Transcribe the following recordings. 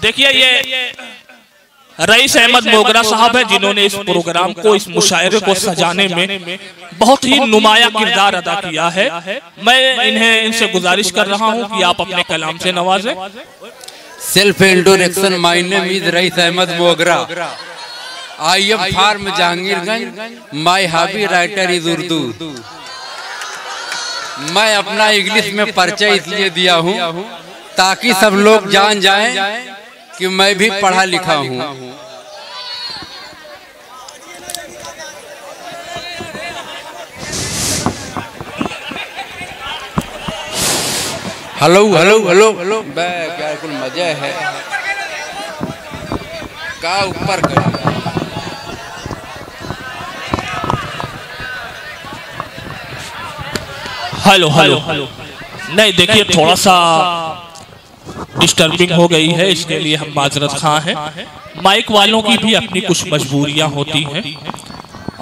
देखिए ये रईस अहमद मोगरा साहब है जिन्होंने इस प्रोग्राम को, इस मुशायरे को सजाने में बहुत ही नुमाया किरदार अदा किया है। मैं इनसे गुजारिश कर रहा हूं कि आप अपने कलाम से नवाजें। Self introduction, my name is Rais Ahmad Mogra, I am from Jahangirganj, my hobby writer is Urdu. मैं अपना इंग्लिश में परिचय इसलिए दिया हूँ ताकि सब लोग जान जाएं कि मैं भी पढ़ा लिखा हूँ। हेलो हेलो हेलो हेलो, क्या कुल मजा है का ऊपर कर। हेलो हेलो हेलो, नहीं देखिए थोड़ा सा डिस्टर्बिंग हो गई है, इसके लिए हम माजरत खां हैं। माइक वालों की भी अपनी कुछ मजबूरियां होती हैं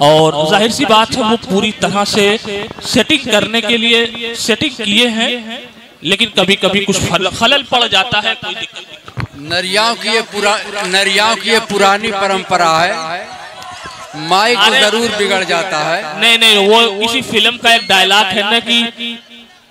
और जाहिर सी बात है वो पूरी तरह से सेटिंग करने के लिए सेटिंग किए हैं, लेकिन कभी कभी कुछ खलल पड़ जाता है। कोई दिक्कत नरियाओं की ये पुरानी परंपरा है, माइक जरूर बिगड़ जाता है। नहीं, वो किसी फिल्म का एक डायलॉग है ना कि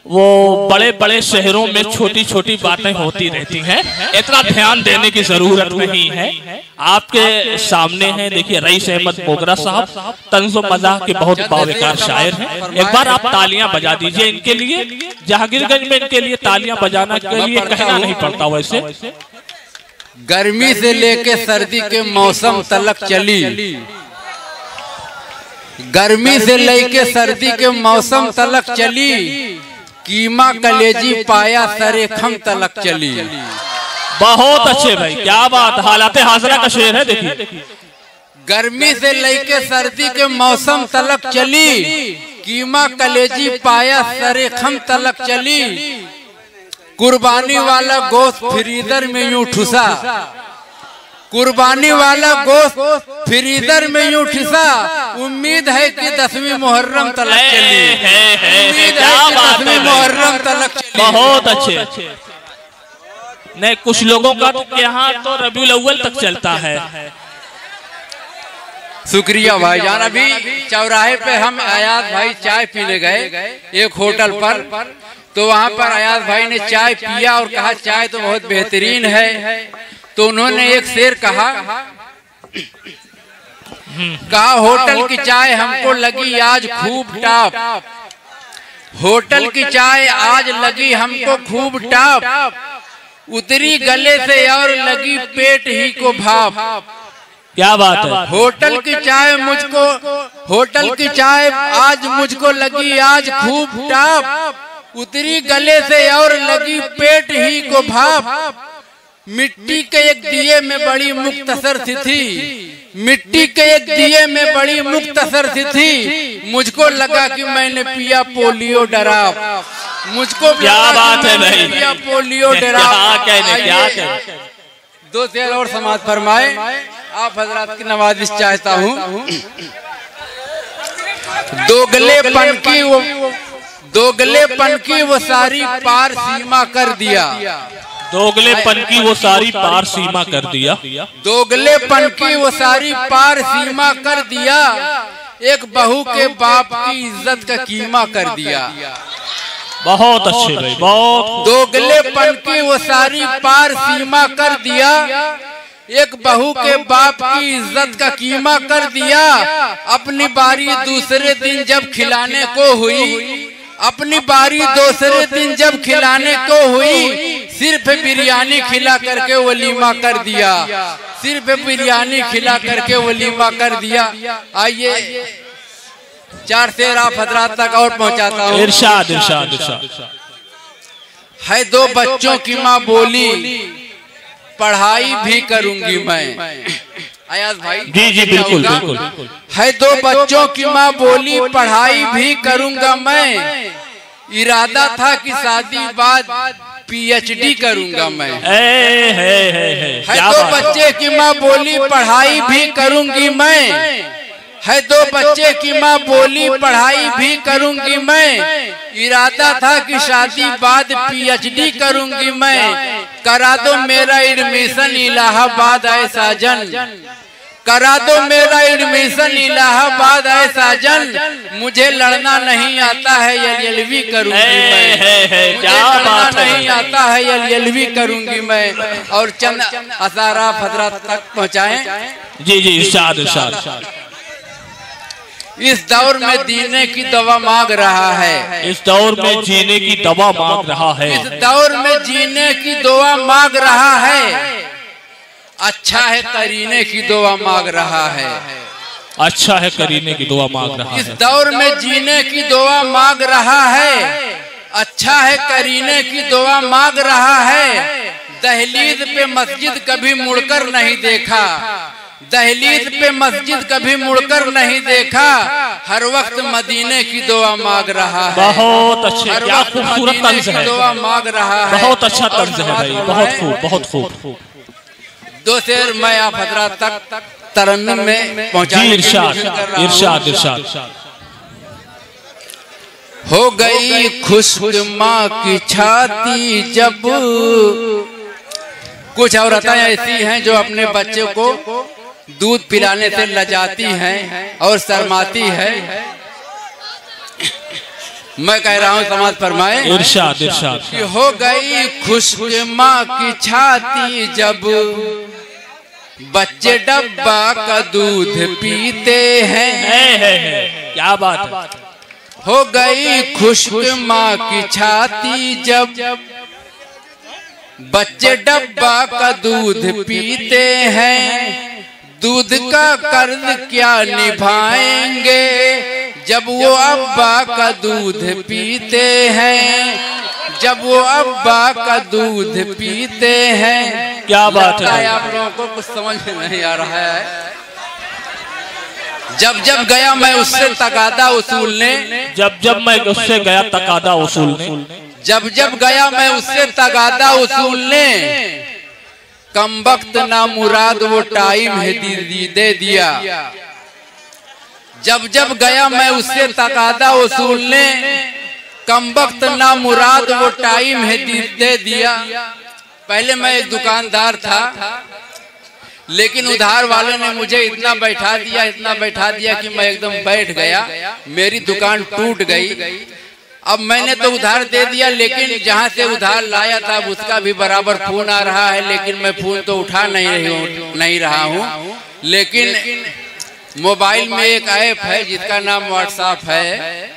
वो बड़े बड़े शहरों में छोटी छोटी बातें होती रहती हैं, इतना ध्यान देने की जरूरत नहीं है। आपके सामने हैं देखिए रईस अहमद मोगरा साहब, तंज़ो मज़ाह के बहुत बावकार शायर हैं। एक बार आप तालियां बजा दीजिए इनके लिए। जहांगीरगंज में इनके लिए तालियां बजाना के लिए कहना नहीं पड़ता। वैसे गर्मी से लेके सर्दी के मौसम तलक चली, गर्मी से लेके सर्दी के मौसम तलक चली, कीमा कलेजी पाया सरे खम तलक चली। बहुत अच्छे भाई, क्या बात, हालात हाजरा का शेर है। देखिए गर्मी से लेके सर्दी के मौसम तलक चली, कीमा कलेजी पाया सरे खम तलक चली, कुर्बानी वाला गोश्त फ्रीजर में यूं ठुसा, कुर्बानी वाला गोश्त फ्रीजर में यूं ठुसा, उम्मीद है कि 10वीं मुहर्रम तलक चली, उम्मीद है कि 10वीं मुहर्रम तलक चली। बहुत अच्छे। नहीं, कुछ लोगों का यहाँ तो रबीउल अव्वल तक चलता है। शुक्रिया भाईजान। अभी चौराहे पे हम अयाज भाई चाय पीने गए एक होटल पर, तो वहाँ पर अयाज भाई ने चाय पिया और कहा चाय तो बहुत बेहतरीन है। तो उन्होंने एक शेर कहा होटल की चाय हमको लगी आज खूब टाप, होटल की चाय आज लगी हमको खूब टाप, उतरी गले से और लगी पेट ही को भाप। क्या बात है। होटल की चाय आज मुझको लगी आज खूब टाप, उतरी गले से और लगी पेट ही को भाप। मिट्टी के एक दिए में बड़ी मुख्तसर सी थी, मिट्टी के एक दिए में बड़ी मुख्तसर सी थी, मुझको लगा कि मैंने पिया पोलियो डराव, मुझको क्या बात है भाई, पिया पोलियो डराव। दो शेर और समाज फरमाए, आप हजरात की नवाजिश चाहता हूँ। दोगलेपन की वो सारी पार सीमा कर दिया, दोगलेपन की वो सारी पार सीमा कर दिया, दोगलेपन की वो सारी पार सीमा कर दिया, एक बहू के बाप की इज्जत का कीमा कर दिया। बहुत अच्छे भाई, बहुत। दोगलेपन की वो सारी पार सीमा कर दिया, एक बहू के बाप की इज्जत का कीमा कर दिया। अपनी बारी दूसरे दिन जब खिलाने को हुई, अपनी बारी दूसरे दिन जब खिलाने को हुई, सिर्फ बिरयानी खिला करके वलीमा कर दिया, सिर्फ बिरयानी खिला करके वलीमा कर दिया। आइए 4 शेर आप हजरात तक और पहुंचाता हूँ। इरशाद इरशाद इरशाद। है 2 बच्चों की माँ बोली, पढ़ाई भी करूंगी मैं। अयाज भाई जी बिल्कुल बिल्कुल। है 2 बच्चों की माँ बोली, पढ़ाई भी करूंगा मैं, इरादा था कि शादी बाद PhD करूंगा मैं। है 2 बच्चे की माँ बोली, पढ़ाई भी करूंगी मैं, है 2 बच्चे की माँ बोली, पढ़ाई भी करूंगी मैं, इरादा था कि शादी बाद PhD करूंगी मैं। करा दो मेरा एडमिशन इलाहाबाद आए साजन, करा दो मेरा एडमिशन इलाहाबाद आए साजन, मुझे लड़ना नहीं आता है एलएलबी करूंगी मैं, मुझे लड़ना नहीं आता है एलएलबी करूंगी मैं। और चंद असारा हजरत तक पहुँचाएं। जी जी इरशाद इरशाद। इस दौर में जीने की दवा मांग रहा है, इस दौर में जीने की दवा मांग रहा है, इस दौर में जीने की दुआ मांग रहा है, अच्छा है करीने की दुआ मांग रहा है, अच्छा है करीने की दुआ मांग रहा है। इस दौर में जीने की दुआ मांग रहा है, अच्छा है करीने की दुआ मांग रहा है। दहलीज पे मस्जिद कभी मुड़कर नहीं देखा, दहलीज पे मस्जिद कभी मुड़कर नहीं देखा, हर वक्त मदीने की दुआ मांग रहा है। बहुत अच्छे, क्या खूबसूरत तर्ज है, दुआ मांग रहा है। बहुत अच्छा तर्ज है भाई, बहुत खूब बहुत खूब। दो शेर मैं आप हजरात तक तरन्नुम में पहुंचाने की कोशिश कर रहा हूं। इरशाद इरशाद। हो गई खुश्क माँ की छाती जब, कुछ औरतें ऐसी हैं जो अपने बच्चे को दूध पिलाने से लजाती हैं और शर्माती है। मैं कह रहा हूँ समाज फरमाए। इरशाद इरशाद। कि हो गई खुश्क माँ की छाती जब, बच्चे डब्बा का दूध पीते हैं। क्या बात है। हो गई खुश्क माँ की छाती जब, बच्चे डब्बा का दूध पीते हैं। दूध का कर्ज क्या निभाएंगे जब वो अब्बा का दूध पीते हैं, जब वो अब्बा का दूध पीते हैं। क्या बात है। आप लोगों को कुछ समझ में नहीं आ रहा है। जब जब गया मैं उससे तकादा वसूलने, जब जब मैं उससे गया तकादा वसूलने, जब जब गया मैं उससे तकादा वसूलने, कम वक्त ना मुराद वो टाइम है दे दिया। जब जब गया मैं उससे तकादा वसूलने, कम वक्त ना मुराद वो टाइम है दे दिया। पहले मैं एक दुकानदार था, लेकिन उधार वाले ने मुझे इतना बैठा दिया, इतना बैठा दिया कि मैं एकदम बैठ गया, मेरी दुकान टूट गई। अब मैंने तो उधार दे दिया, लेकिन जहाँ से उधार लाया था उसका भी बराबर फोन आ रहा है, लेकिन मैं फोन तो उठा नहीं रहा हूँ। लेकिन मोबाइल में एक ऐप है जिसका नाम व्हाट्सएप है,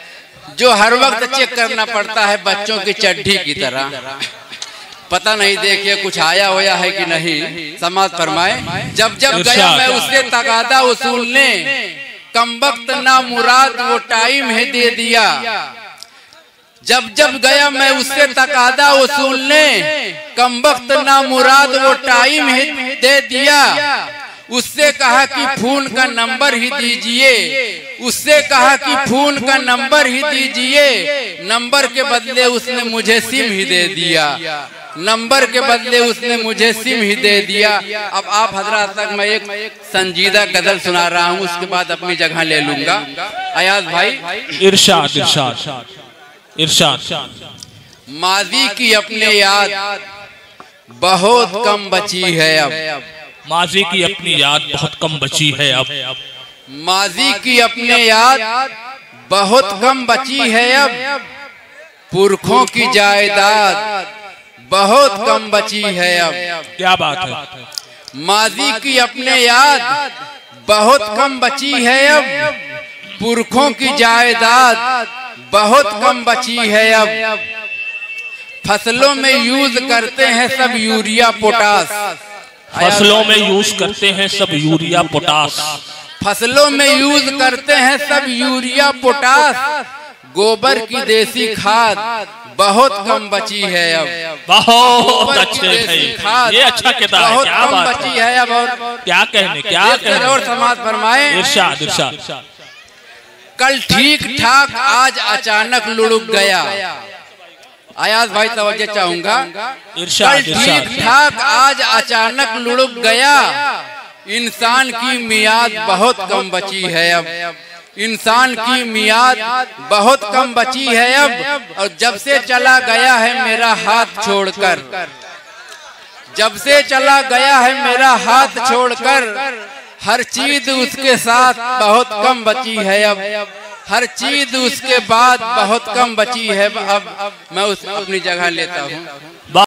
जो हर वक्त चेक करना पड़ता है बच्चों की चड्ढी की तरह। पता नहीं देखिए कुछ आया होया है कि नहीं, समाज फरमाए। जब जब गया मैं उससे तकादा वसूलने, कम वक्त ना मुराद वो टाइम है दे दिया। जब जब गया मैं उससे तकादा वसूलने, कम वक्त ना मुराद वो टाइम ही दे दिया। उससे कहा कि फोन का नंबर ही दीजिए, उससे कहा कि फोन का नंबर ही दीजिए। नंबर के बदले उसने मुझे सिम ही दे दिया, नंबर के बदले उसने मुझे सिम ही दे दिया। अब आप हजरात तक मैं एक संजीदा गजल सुना रहा हूँ, उसके बाद अपनी जगह ले लूंगा। अयाज भाई। इरशाद इरशाद इरशाद। माजी की अपने याद बहुत कम बची है अब, माजी की अपनी याद बहुत कम बची है अब, माजी की अपने याद बहुत कम बची है अब। पुरखों की जायदाद बहुत कम बची है अब। क्या बात है। माजी की अपने याद बहुत कम बची है अब। पुरखों की जायदाद बहुत कम बची है अब। फसलों में यूज करते हैं सब यूरिया पोटास, फसलों में यूज करते हैं सब यूरिया पोटास, फसलों में यूज करते हैं सब यूरिया पोटास। गोबर की देसी खाद बहुत कम बची है अब। बहुत अच्छे भाई, ये अच्छा किताब है। बहुत क्या कम बात बची है अब। और क्या कहने, क्या कहने। और समाज फरमाए। इरशाद इरशाद। कल ठीक ठाक आज अचानक लुढ़क गया। आयाज भाई तवज्जो चाहूंगा। इरशाद कल ठीक ठाक आज अचानक लुढ़क गया। इंसान की मियाद बहुत कम बची है अब। इंसान की मियाद बहुत कम बची है अब। और जब से चला गया है मेरा हाथ छोड़कर, जब से चला गया है मेरा हाथ छोड़कर, हर चीज उसके साथ बहुत कम बची है अब, हर चीज उसके बाद बहुत कम बची है अब। मैं उस अपनी जगह लेता हूँ।